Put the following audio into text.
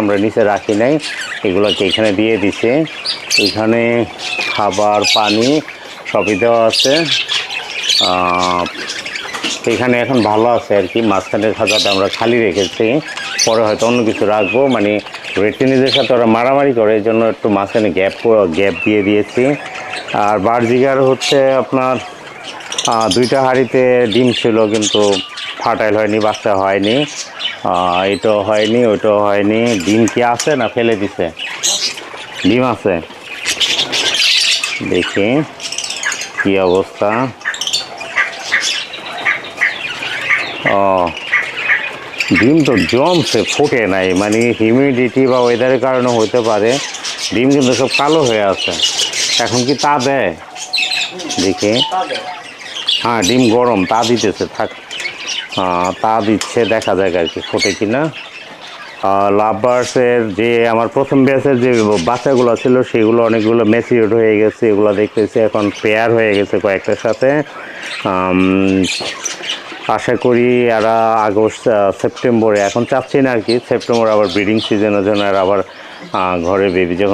আমরা নিচে রাখি নাই, এগুলোকে এখানে দিয়ে দিছে। এখানে খাবার পানি সবই দেওয়া আছে। এখানে এখন ভালো আছে আর কি। মাঝখানের খাঁচাটা আমরা খালি রেখেছি, পরে হয়তো অন্য কিছু রাখবো। মানে রেটিনিদের সাথে ওরা মারামারি করে, এই জন্য একটু মাঝখানে গ্যাপ দিয়ে দিয়েছি। আর বার্জিগার হচ্ছে আপনার দুইটা হাঁড়িতে ডিম ছিল, কিন্তু ফার্টাইল হয়নি, বাচ্চা হয়নি। এটাও হয়নি, ওইটাও হয়নি। ডিম কি আছে না ফেলে দিছে? ডিম আছে, দেখি কি অবস্থা। ও, ডিম তো জমছে, ফুটে নাই। মানে হিউমিডিটি বা ওয়েদারের কারণে হতে পারে। ডিম কিন্তু সব কালো হয়ে আছে। এখন কি তা দেয় দেখি? হ্যাঁ, ডিম গরম, তা দিতেছে, থাক। তা দিচ্ছে, দেখা যাক আর কি ফোটে কিনা। লাভবার্ডসের যে আমার প্রথম ব্যাচের যে বাচ্চাগুলো ছিল সেগুলো অনেকগুলো ম্যাচিউরড হয়ে গেছে, এগুলো দেখতেছি এখন পেয়ার হয়ে গেছে কয়েকটার সাথে। আশা করি এরা আগস্ট সেপ্টেম্বরে, এখন চাচ্ছি না আর কি, সেপ্টেম্বর আবার ব্রিডিং সিজনের জন্য আর আবার ঘরে বেবি যখন